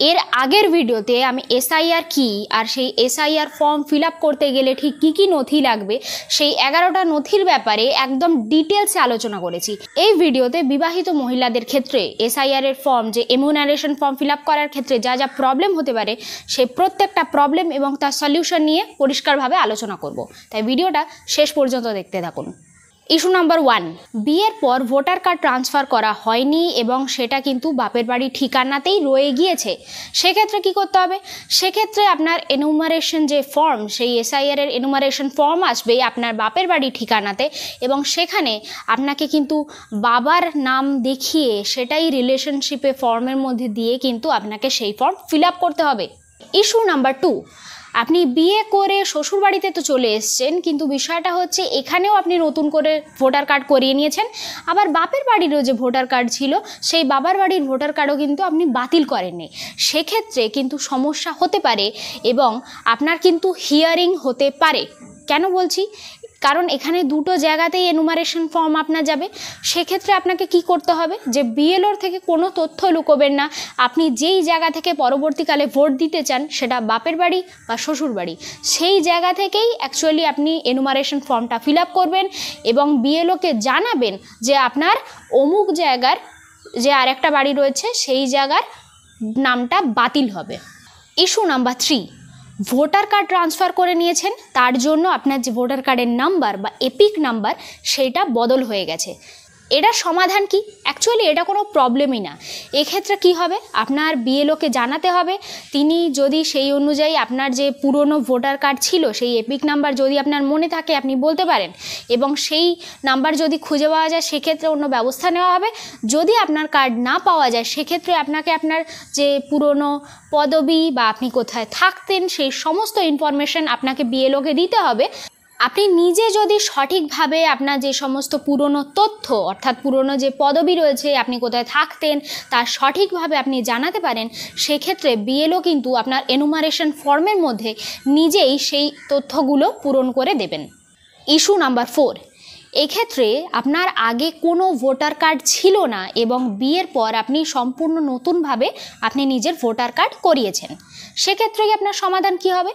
এর আগের ভিডিওতে আমি এসআইআর কি আর সেই এসআইআর ফর্ম ফিল আপ করতে গেলে ঠিক কী কী নথি লাগবে সেই 11টা নথির ব্যাপারে একদম ডিটেলসে আলোচনা করেছি। এই ভিডিওতে বিবাহিত মহিলাদের ক্ষেত্রে এসআইআর এর ফর্ম যে এমুনারেশন ফর্ম ফিল আপ করার ক্ষেত্রে যা যা প্রবলেম হতে পারে সেই প্রত্যেকটা প্রবলেম এবং তার সলিউশন নিয়ে পরিষ্কারভাবে আলোচনা করব। তাই ভিডিওটা শেষ পর্যন্ত দেখতে থাকুন। ইস্যু নাম্বার 1, বিয়ের পর ভোটার কার্ড ট্রান্সফার করা হয়নি এবং সেটা কিন্তু বাপের বাড়ির ঠিকানাতেই রয়ে গিয়েছে। সেক্ষেত্রে কি করতে হবে? সেক্ষেত্রে আপনার এনুমারেশন যে ফর্ম, সেই এসআইআর এর এনুমারেশন ফর্ম আসবে আপনার বাপের বাড়ির ঠিকানাতে এবং সেখানে আপনাকে কিন্তু বাবার নাম দেখিয়ে সেটাই রিলেশনশিপে ফর্মের মধ্যে দিয়ে কিন্তু আপনাকে সেই ফর্ম ফিল আপ করতে হবে। ইস্যু নাম্বার 2, আপনি বিয়ে করে শ্বশুরবাড়িতে তো চলে এসছেন, কিন্তু বিষয়টা হচ্ছে এখানেও আপনি নতুন করে ভোটার কার্ড করিয়ে নিয়েছেন, আবার বাপের বাড়িরও যে ভোটার কার্ড ছিল সেই বাবার বাড়ির ভোটার কার্ডও কিন্তু আপনি বাতিল করেননি। সেক্ষেত্রে কিন্তু সমস্যা হতে পারে এবং আপনার কিন্তু হিয়ারিং হতে পারে। কেন বলছি? কারণ এখানে দুটো জায়গাতেই এনুমারেশন ফর্ম আপনার যাবে। সেক্ষেত্রে আপনাকে কি করতে হবে যে বিএলওর থেকে কোনো তথ্য লুকোবেন না। আপনি যেই জায়গা থেকে পরবর্তীকালে ভোট দিতে চান, সেটা বাপের বাড়ি বা শ্বশুর বাড়ি, সেই জায়গা থেকেই অ্যাকচুয়ালি আপনি এনুমারেশন ফর্মটা ফিল আপ করবেন এবং বিএলওকে জানাবেন যে আপনার অমুক জায়গার যে আরেকটা বাড়ি রয়েছে সেই জায়গার নামটা বাতিল হবে। Issue number 3, voter card transfer করে নিয়েছেন, তার জন্য আপনার যে ভোটার কার্ডের নাম্বার বা এপিক নাম্বার সেইটা বদল হয়ে গেছে। এটার সমাধান কি? অ্যাকচুয়ালি এটা কোনো প্রবলেমই না। এক্ষেত্রে কি হবে? আপনার বিএলওকে জানাতে হবে। তিনি যদি সেই অনুযায়ী আপনার যে পুরনো ভোটার কার্ড ছিল সেই এপিক নাম্বার যদি আপনার মনে থাকে আপনি বলতে পারেন এবং সেই নাম্বার যদি খুঁজে পাওয়া যায় সেক্ষেত্রে অন্য ব্যবস্থা নেওয়া হবে। যদি আপনার কার্ড না পাওয়া যায় সেক্ষেত্রে আপনাকে আপনার যে পুরনো পদবি বা আপনি কোথায় থাকতেন সেই সমস্ত ইনফরমেশন আপনাকে বিএলওকে দিতে হবে। আপনি নিজে যদি সঠিকভাবে আপনার যে সমস্ত পুরনো তথ্য, অর্থাৎ পুরনো যে পদবি রয়েছে, আপনি কোথায় থাকতেন তার সঠিকভাবে আপনি জানাতে পারেন, সেক্ষেত্রে বিএলও কিন্তু আপনার এনুমারেশন ফর্মের মধ্যে নিজেই সেই তথ্যগুলো পূরণ করে দেবেন। ইস্যু নাম্বার 4, এক্ষেত্রে আপনার আগে কোনো ভোটার কার্ড ছিল না এবং বিয়ের পর আপনি সম্পূর্ণ নতুনভাবে আপনি নিজের ভোটার কার্ড করিয়েছেন। সেক্ষেত্রে আপনার সমাধান কি হবে?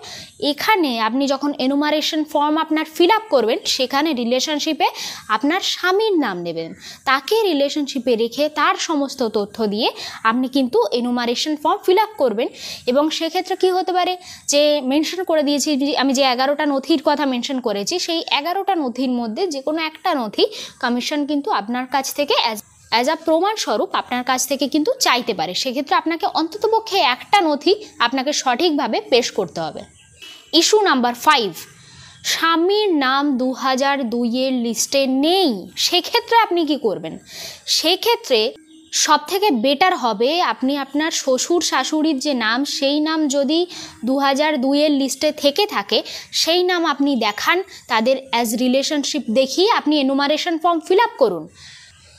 এখানে আপনি যখন এনুমারেশন ফর্ম আপনার ফিল আপ করবেন সেখানে রিলেশনশিপে আপনার স্বামীর নাম নেবেন, তাকে রিলেশনশিপে রেখে তার সমস্ত তথ্য দিয়ে আপনি কিন্তু এনুমারেশন ফর্ম ফিল আপ করবেন। এবং সেক্ষেত্রে কি হতে পারে যে মেনশন করে দিয়েছি আমি যে 11টা নথির কথা মেনশন করেছি, সেই 11টা নথির মধ্যে যে কোনো একটা নথি কমিশন কিন্তু আপনার কাছ থেকে অ্যাজ আ প্রমাণস্বরূপ আপনার কাছ থেকে কিন্তু চাইতে পারে। সেক্ষেত্রে আপনাকে অন্ততপক্ষে একটা নথি আপনাকে সঠিকভাবে পেশ করতে হবে। ইস্যু নাম্বার 5, স্বামীর নাম 2002-এর লিস্টে নেই, সেক্ষেত্রে আপনি কি করবেন? সেক্ষেত্রে সবথেকে বেটার হবে আপনি আপনার শ্বশুর শাশুড়ির যে নাম সেই নাম যদি 2002-এর লিস্টে থেকে থাকে সেই নাম আপনি দেখান, তাদের অ্যাজ রিলেশনশিপ দেখিয়ে আপনি এনুমারেশন ফর্ম ফিল আপ করুন।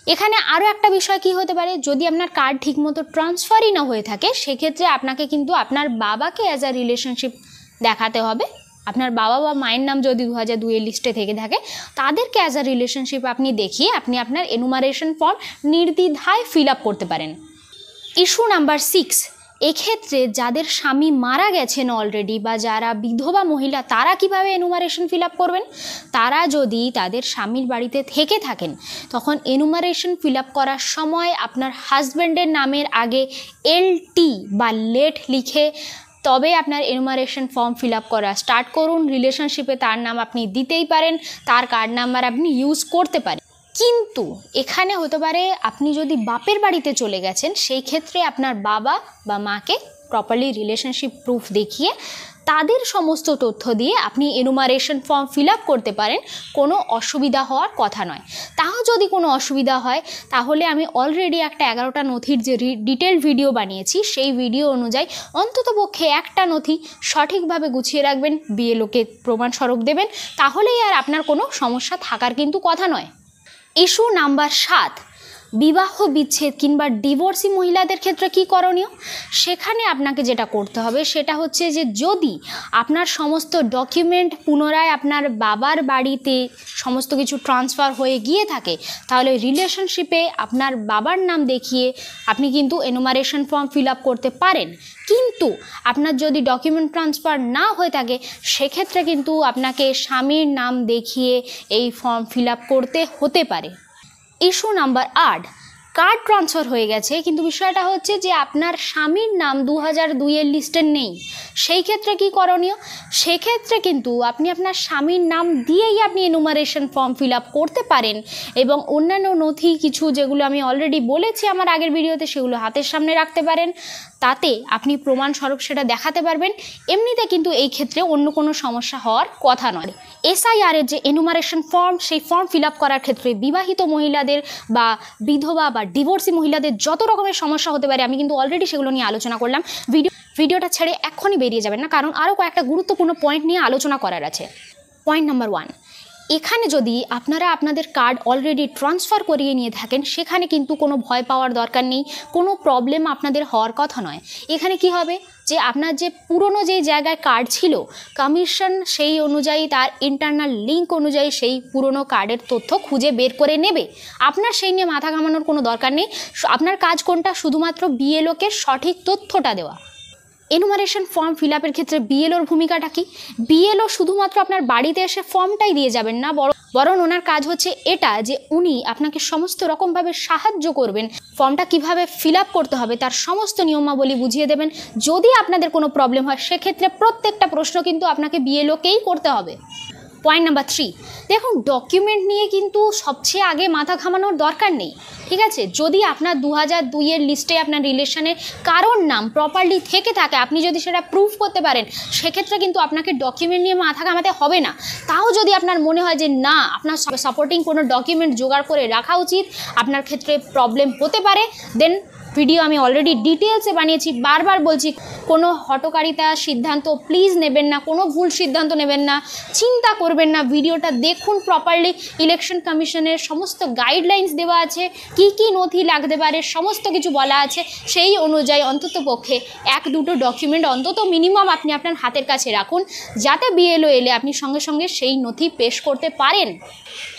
এখানে আরও একটা বিষয় কি হতে পারে, যদি আপনার কার্ড ঠিকমতো ট্রান্সফারই না হয়ে থাকে সেক্ষেত্রে আপনাকে কিন্তু আপনার বাবাকে অ্যাজ আ রিলেশনশিপ দেখাতে হবে। আপনার বাবা বা মায়ের নাম যদি 2002-এর লিস্টে থেকে থাকে তাদেরকে অ্যাজ আ রিলেশনশিপ আপনি দেখিয়ে আপনি আপনার এনুমারেশন ফর্ম নির্দ্বিধায় ফিল আপ করতে পারেন। ইস্যু নাম্বার 6, এক্ষেত্রে যাদের স্বামী মারা গেছেন অলরেডি বা যারা বিধবা মহিলা তারা কিভাবে এনুমারেশন ফিল আপ করবেন? তারা যদি তাদের স্বামীর বাড়িতে থেকে থাকেন তখন এনুমারেশন ফিল আপ করার সময় আপনার হাজব্যান্ডের নামের আগে LT বা লেট লিখে তবে আপনার এনুমারেশন ফর্ম ফিল আপ করা স্টার্ট করুন। রিলেশনশিপে তার নাম আপনি দিতেই পারেন, তার কার্ড নাম্বার আপনি ইউজ করতে পারেন। কিন্তু এখানে হতে পারে আপনি যদি বাপের বাড়িতে চলে গেছেন সেই ক্ষেত্রে আপনার বাবা বা মাকে প্রপারলি রিলেশনশিপ প্রুফ দেখিয়ে তাদের সমস্ত তথ্য দিয়ে আপনি এনুমারেশন ফর্ম ফিল আপ করতে পারেন, কোনো অসুবিধা হওয়ার কথা নয়। তাও যদি কোনো অসুবিধা হয় তাহলে আমি অলরেডি একটা 11টা নথির যে ডিটেল ভিডিও বানিয়েছি সেই ভিডিও অনুযায়ী অন্ততপক্ষে একটা নথি সঠিকভাবে গুছিয়ে রাখবেন, বিএলওকে প্রমাণস্বরূপ দেবেন, তাহলেই আর আপনার কোনো সমস্যা থাকার কিন্তু কথা নয়। ইস্যু নাম্বার 7, বিবাহ বিচ্ছেদ কিংবা ডিভোর্সি মহিলাদের ক্ষেত্রে কি করণীয়, সেখানে আপনাকে যেটা করতে হবে সেটা হচ্ছে যে যদি আপনার সমস্ত ডকুমেন্ট পুনরায় আপনার বাবার বাড়িতে সমস্ত কিছু ট্রান্সফার হয়ে গিয়ে থাকে, তাহলে রিলেশনশিপে আপনার বাবার নাম দেখিয়ে আপনি কিন্তু এনুমারেশন ফর্ম ফিল আপ করতে পারেন। কিন্তু আপনার যদি ডকুমেন্ট ট্রান্সফার না হয়ে থাকে সেক্ষেত্রে কিন্তু আপনাকে স্বামীর নাম দেখিয়ে এই ফর্ম ফিল আপ করতে হতে পারে। ইস্যু নাম্বার 8, কার্ড ট্রান্সফার হয়ে গেছে কিন্তু বিষয়টা হচ্ছে যে আপনার স্বামীর নাম 2002-এর লিস্টে নেই, সেই ক্ষেত্রে কি করণীয়? সেক্ষেত্রে কিন্তু আপনি আপনার স্বামীর নাম দিয়েই আপনি এনুমারেশন ফর্ম ফিল আপ করতে পারেন এবং অন্যান্য নথি কিছু যেগুলো আমি অলরেডি বলেছি আমার আগের ভিডিওতে সেগুলো হাতের সামনে রাখতে পারেন, তাতে আপনি প্রমাণস্বরূপ সেটা দেখাতে পারবেন। এমনিতে কিন্তু এই ক্ষেত্রে অন্য কোনো সমস্যা হওয়ার কথা নয়। এসআইআরের যে এনুমারেশন ফর্ম, সেই ফর্ম ফিল আপ করার ক্ষেত্রে বিবাহিত মহিলাদের বা বিধবা বা ডিভোর্সি মহিলাদের যত রকমের সমস্যা হতে পারে আমি কিন্তু অলরেডি সেগুলো নিয়ে আলোচনা করলাম। ভিডিওটা ছেড়ে এক্ষুনি বেরিয়ে যাবেন না, কারণ আরও কয়েকটা গুরুত্বপূর্ণ পয়েন্ট নিয়ে আলোচনা করার আছে। পয়েন্ট নাম্বার 1, এখানে যদি আপনারা আপনাদের কার্ড অলরেডি ট্রান্সফার করিয়ে নিয়ে থাকেন সেখানে কিন্তু কোনো ভয় পাওয়ার দরকার নেই, কোনো প্রবলেম আপনাদের হওয়ার কথা নয়। এখানে কি হবে যে আপনার যে পুরনো যে জায়গায় কার্ড ছিল, কমিশন সেই অনুযায়ী তার ইন্টারনাল লিঙ্ক অনুযায়ী সেই পুরনো কার্ডের তথ্য খুঁজে বের করে নেবে। আপনার সেই নিয়ে মাথা ঘামানোর কোনো দরকার নেই। আপনার কাজ কোনটা? শুধুমাত্র বিএলওকে সঠিক তথ্যটা দেওয়া। এনুমারেশন ফর্ম ফিল আপের ক্ষেত্রে বিএলওর ভূমিকাটা কি? বিএলও শুধুমাত্র আপনার বাড়িতে এসে ফর্মটাই দিয়ে যাবেন না, বরং ওনার কাজ হচ্ছে এটা যে উনি আপনাকে সমস্ত রকমভাবে সাহায্য করবেন। ফর্মটা কিভাবে ফিল আপ করতে হবে তার সমস্ত নিয়মাবলী বুঝিয়ে দেবেন। যদি আপনাদের কোনো প্রবলেম হয় সেক্ষেত্রে প্রত্যেকটা প্রশ্ন কিন্তু আপনাকে বিএলওকেই করতে হবে। পয়েন্ট নাম্বার 3, দেখুন ডকুমেন্ট নিয়ে কিন্তু সবচেয়ে আগে মাথা ঘামানোর দরকার নেই, ঠিক আছে? যদি আপনার 2002-এর লিস্টে আপনার রিলেশনের কারোর নাম প্রপারলি থেকে থাকে, আপনি যদি সেটা প্রুফ করতে পারেন সেক্ষেত্রে কিন্তু আপনাকে ডকুমেন্ট নিয়ে মাথা ঘামাতে হবে না। তাও যদি আপনার মনে হয় যে না আপনার সাপোর্টিং কোনো ডকুমেন্ট জোগাড় করে রাখা উচিত, আপনার ক্ষেত্রে প্রবলেম হতে পারে, দেন ভিডিও আমি অলরেডি ডিটেলসে বানিয়েছি। বারবার বলছি কোনো হঠকারিতা সিদ্ধান্ত প্লিজ নেবেন না, কোনো ভুল সিদ্ধান্ত নেবেন না, চিন্তা করবেন না। ভিডিওটা দেখুন প্রপারলি। ইলেকশন কমিশনের সমস্ত গাইডলাইন্স দেওয়া আছে, কি কি নথি লাগতে পারে সমস্ত কিছু বলা আছে। সেই অনুযায়ী অন্ততপক্ষে 1-2টো ডকুমেন্ট অন্তত মিনিমাম আপনি আপনার হাতের কাছে রাখুন, যাতে বিএলও এলে আপনি সঙ্গে সঙ্গে সেই নথি পেশ করতে পারেন।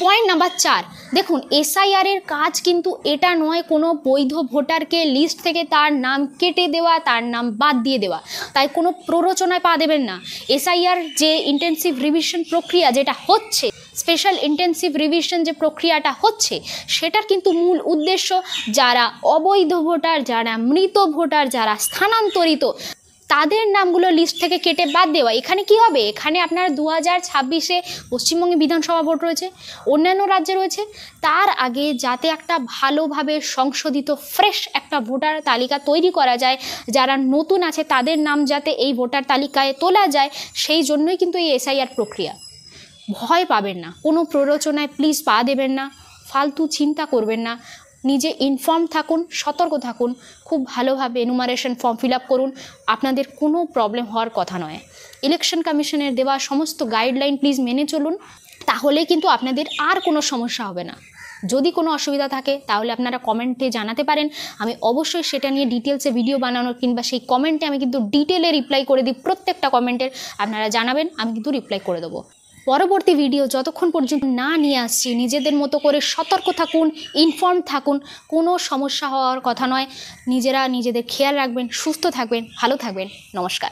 পয়েন্ট নাম্বার 4, দেখুন এসআইআরের কাজ কিন্তু এটা নয় কোনো বৈধ ভোটারকে লিস্ট থেকে তার নাম কেটে দেওয়া, তার নাম বাদ দিয়ে দেওয়া। তাই কোনো প্ররোচনায় পা দেবেন না। এসআইআর যে ইন্টেনসিভ রিভিশন প্রক্রিয়া যেটা হচ্ছে, স্পেশাল ইন্টেনসিভ রিভিশন যে প্রক্রিয়াটা হচ্ছে, সেটার কিন্তু মূল উদ্দেশ্য যারা অবৈধ ভোটার, যারা মৃত ভোটার, যারা স্থানান্তরিত, তাদের নামগুলো লিস্ট থেকে কেটে বাদ দেওয়া। এখানে কি হবে? এখানে আপনার 2026-এ পশ্চিমবঙ্গে বিধানসভা ভোট রয়েছে, অন্যান্য রাজ্যে রয়েছে। তার আগে যাতে একটা ভালোভাবে সংশোধিত ফ্রেশ একটা ভোটার তালিকা তৈরি করা যায়, যারা নতুন আছে তাদের নাম যাতে এই ভোটার তালিকায় তোলা যায়, সেই জন্যই কিন্তু এই এসআইআর প্রক্রিয়া। ভয় পাবেন না, কোনো প্ররোচনায় প্লিজ পা দেবেন না, ফালতু চিন্তা করবেন না। নিজে ইনফর্ম থাকুন, সতর্ক থাকুন, খুব ভালোভাবে এনুমারেশন ফর্ম ফিল আপ করুন, আপনাদের কোনো প্রবলেম হওয়ার কথা নয়। ইলেকশন কমিশনের দেওয়া সমস্ত গাইডলাইন প্লিজ মেনে চলুন, তাহলে কিন্তু আপনাদের আর কোনো সমস্যা হবে না। যদি কোনো অসুবিধা থাকে তাহলে আপনারা কমেন্টে জানাতে পারেন, আমি অবশ্যই সেটা নিয়ে ডিটেলসে ভিডিও বানানোর কিংবা সেই কমেন্টে আমি কিন্তু ডিটেলে রিপ্লাই করে দিই। প্রত্যেকটা কমেন্টের আপনারা জানাবেন, আমি কিন্তু রিপ্লাই করে দেবো। পরবর্তী ভিডিও যতক্ষণ পর্যন্ত না নিয়ে আসছি, নিজেদের মতো করে সতর্ক থাকুন, ইনফর্ম থাকুন, কোনো সমস্যা হওয়ার কথা নয়। নিজেরা নিজেদের খেয়াল রাখবেন, সুস্থ থাকবেন, ভালো থাকবেন। নমস্কার।